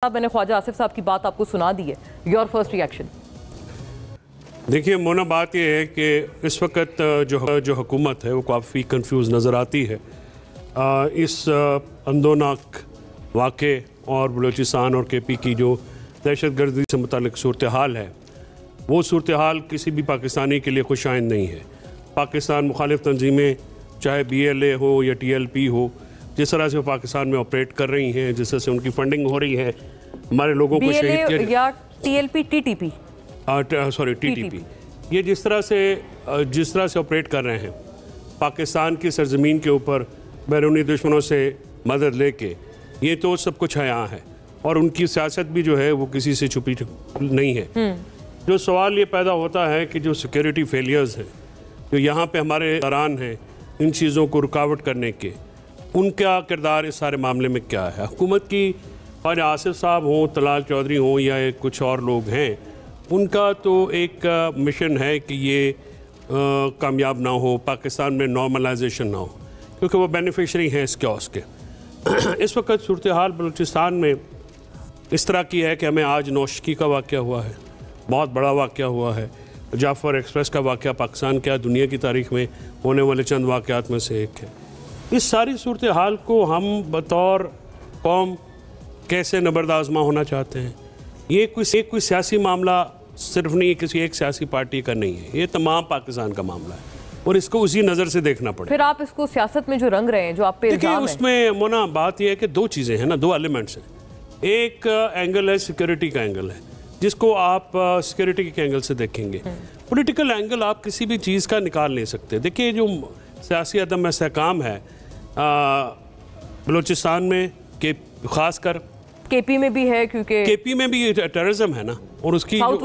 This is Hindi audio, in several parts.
मैंने ख्वाजा आसिफ साहब की बात आपको सुना दी है, योर फर्स्ट रिएक्शन? देखिए मोना, बात यह है कि इस वक्त जो हुकूमत है वो काफ़ी कंफ्यूज नज़र आती है। इस अंदोनाक वाक़े और बलूचिस्तान और KP की जो दहशत गर्दी से मुताल्लिक़ सूरत हाल है, वो सूरत हाल किसी भी पाकिस्तानी के लिए खुशाइंद नहीं है। पाकिस्तान मुखालिफ तंजीमें, चाहे BLA हो या TLP हो, जिस तरह से वो पाकिस्तान में ऑपरेट कर रही हैं, जिस तरह से उनकी फंडिंग हो रही है, हमारे लोगों को शहीद या TLP TTP सॉरी TTP, ये जिस तरह से ऑपरेट कर रहे हैं पाकिस्तान की सरजमीन के ऊपर बैरूनी दुश्मनों से मदद लेके, ये तो सब कुछ है यहाँ है। और उनकी सियासत भी जो है वो किसी से छुपी नहीं है। जो सवाल ये पैदा होता है कि जो सिक्योरिटी फेलियर्स हैं जो यहाँ पे हमारे दौरान हैं, इन चीज़ों को रुकावट करने के, उनका किरदार इस सारे मामले में क्या है? हुकूमत की ख्वाजा आसिफ साहब हों, तलाल चौधरी हों या कुछ और लोग हैं, उनका तो एक मिशन है कि ये कामयाब ना हो, पाकिस्तान में नॉर्मलाइजेशन ना हो, क्योंकि वो बेनिफिशरी हैं इस क्योस के। इस वक्त सूरत हाल बलूचिस्तान में इस तरह की है कि हमें आज नौशकी का वाक़या हुआ है, बहुत बड़ा वाक़या हुआ है। जाफ़र एक्सप्रेस का वाक़या पाकिस्तान क्या दुनिया की तारीख़ में होने वाले चंद वाक़यात में से एक है। इस सारी सूरत हाल को हम बतौर कौम कैसे नबरदाज़मा होना चाहते हैं? ये कोई सियासी मामला सिर्फ नहीं है, किसी एक सियासी पार्टी का नहीं है, ये तमाम पाकिस्तान का मामला है और इसको उसी नज़र से देखना पड़ेगा। फिर आप इसको सियासत में जो रंग रहे हैं, जो आप पे देखिए, उसमें मोना बात यह है कि दो चीज़ें हैं ना, दो एलिमेंट्स हैं। एक एंगल है सिक्योरिटी का एंगल है, जिसको आप सिक्योरिटी के एंगल से देखेंगे। पॉलिटिकल एंगल आप किसी भी चीज़ का निकाल नहीं सकते। देखिए, जो सियासी अदम इस्तेहकाम है बलूचिस्तान में, के खासकर KP में भी है, क्योंकि KP में भी टेररिज्म है ना, और उसकी और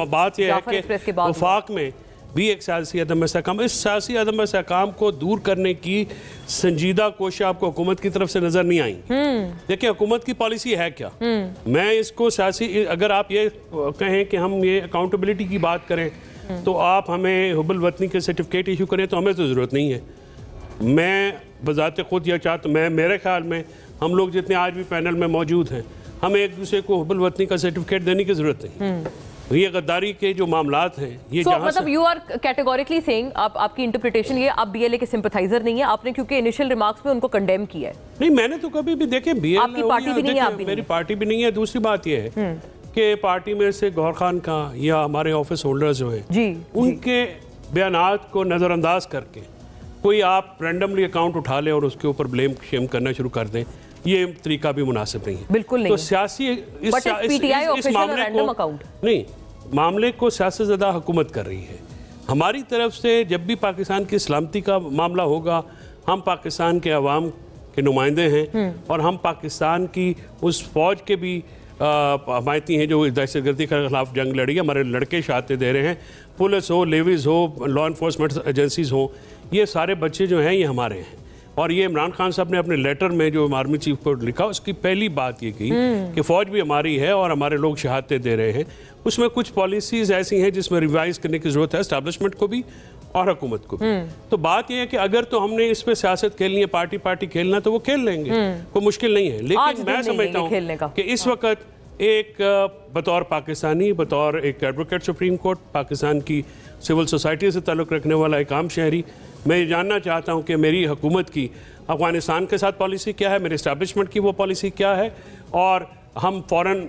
बात यह है कि वफाक में भी एक सियासी अदम इस्तेहकाम, इस सियासी अदम इस्तेहकाम को दूर करने की संजीदा कोशिश आपको हुकूमत की तरफ से नजर नहीं आई। देखिए, हुकूमत की पॉलिसी है क्या? मैं इसको सियासी, अगर आप ये कहें कि हम ये अकाउंटेबिलिटी की बात करें तो आप हमें हुब्बुल वतनी के सर्टिफिकेट इशू करें तो हमें तो ज़रूरत नहीं है। मैं बजाते खुद या चाहता, मैं मेरे ख्याल में हम लोग जितने आज भी पैनल में मौजूद हैं, हमें एक दूसरे को हुब्बुल वतनी का सर्टिफिकेट देने की ज़रूरत नहीं। ये गद्दारी के जो मामलात हैं, ये मतलब यू आर कैटेगोरिकली सेइंग, आपकी इंटरप्रिटेशन ये, आप BLA के सिंपथाइजर नहीं है आपने, क्योंकि इनिशियल रिमार्क्स में उनको कंडेम किया है। नहीं, मैंने तो कभी भी, देखे BLA आपकी पार्टी भी नहीं है, मेरी पार्टी भी नहीं है। दूसरी बात यह है कि पार्टी में से गौहर खान का या हमारे ऑफिस होल्डर्स जो हैं, उनके बयानात को नज़रअंदाज करके कोई आप रैंडमली अकाउंट उठा लें और उसके ऊपर ब्लेम शेम करना शुरू कर दें, ये तरीका भी मुनासिब नहीं है। बिल्कुल नहीं। तो सियासी मामले को सियासतज़दा हुकूमत कर रही है। हमारी तरफ से जब भी पाकिस्तान की सलामती का मामला होगा, हम पाकिस्तान के अवाम के नुमाइंदे हैं और हम पाकिस्तान की उस फौज के भी हमायती हैं जो दहशत गर्दी के खिलाफ जंग लड़ी है। हमारे लड़के शहादतें दे रहे हैं, पुलिस हो, लेवीज हो, लॉ इन्फोर्समेंट एजेंसीज हो, ये सारे बच्चे जो हैं ये हमारे हैं। और ये इमरान खान साहब ने अपने लेटर में जो आर्मी चीफ को लिखा, उसकी पहली बात ये की कि फ़ौज भी हमारी है और हमारे लोग शहादतें दे रहे हैं। उसमें कुछ पॉलिसीज़ ऐसी हैं जिसमें रिवाइज करने की ज़रूरत है, एस्टैब्लिशमेंट को भी और हुकूमत को भी। तो बात यह है कि अगर तो हमने इस पर सियासत खेलनी है, पार्टी खेलना, तो वो खेल लेंगे, कोई मुश्किल नहीं है। लेकिन मैं समझता हूँ कि इस वक्त एक बतौर पाकिस्तानी, बतौर एक एडवोकेट सुप्रीम कोर्ट, पाकिस्तान की सिविल सोसाइटी से ताल्लुक़ रखने वाला एक आम शहरी, मैं ये जानना चाहता हूँ कि मेरी हुकूमत की अफ़गानिस्तान के साथ पॉलिसी क्या है, मेरे इस्टेब्लिशमेंट की वो पॉलिसी क्या है, और हम फॉरेन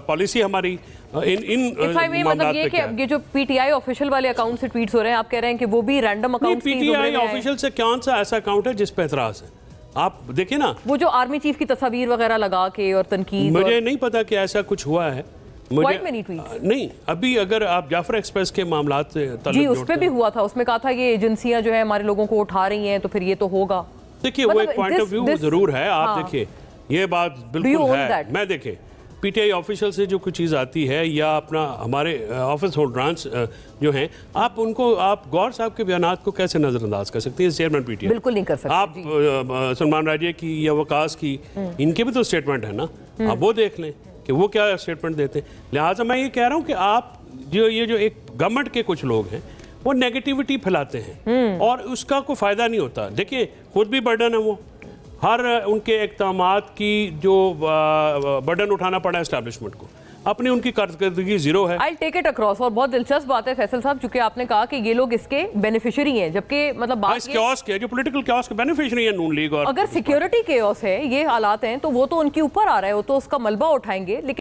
पॉलिसी हमारी इन मतलब ये कि ये जो PTI ऑफिशियल वाले अकाउंट से ट्वीट्स हो रहे हैं, आप कह रहे हैं कि वो भी रैंडम अकाउंट? PTI ऑफिशियल से कौन सा ऐसा अकाउंट है जिस पे एतराज़ है? आप देखिए ना, वो जो आर्मी चीफ की तस्वीर वगैरह लगा के और तनकीद, मुझे नहीं पता कि ऐसा कुछ हुआ है। नहीं, अभी अगर आप जाफर एक्सप्रेस के मामलात से जी, उस पे भी हुआ था, उसमें कहा था ये एजेंसियां जो है हमारे लोगों को उठा रही हैं, तो फिर ये तो होगा। देखिए, वो एक पॉइंट ऑफ व्यू जरूर है। आप देखिए, ये बात बिल्कुल है। मैं देखिए, PTI ऑफिशियल से जो कुछ चीज़ आती है या अपना हमारे ऑफिस होल्डर्स जो हैं, आप उनको, आप गौर साहब के बयानात को कैसे नज़रअंदाज कर सकते हैं? चेयरमैन PTI बिल्कुल नहीं कर सकते। आप सलमान राजे की या वकास की, इनके भी तो स्टेटमेंट है ना, आप वो देख लें कि वो क्या स्टेटमेंट देते हैं। लिहाजा मैं ये कह रहा हूँ कि आप जो एक गवर्नमेंट के कुछ लोग हैं, वो नेगेटिविटी फैलाते हैं और उसका कोई फ़ायदा नहीं होता। देखिए, खुद भी बर्डन है वो, हर उनके इक़दामात की जो बर्डन उठाना पड़ा एस्टैब्लिशमेंट को, अपनी उनकी कारकर्दगी जीरो है। I'll take it across। और बहुत दिलचस्प बात है फैसल साहब, क्योंकि आपने कहा कि ये लोग इसके बेनिफिशियरी हैं, जबकि मतलब बात इस केओस के जो पॉलिटिकल केओस के बेनिफिशियरी है नून लीग। और अगर सिक्योरिटी केओस है, ये हालात हैं, तो वो तो उनके ऊपर आ रहा है, वो तो उसका मलबा उठाएंगे। लेकिन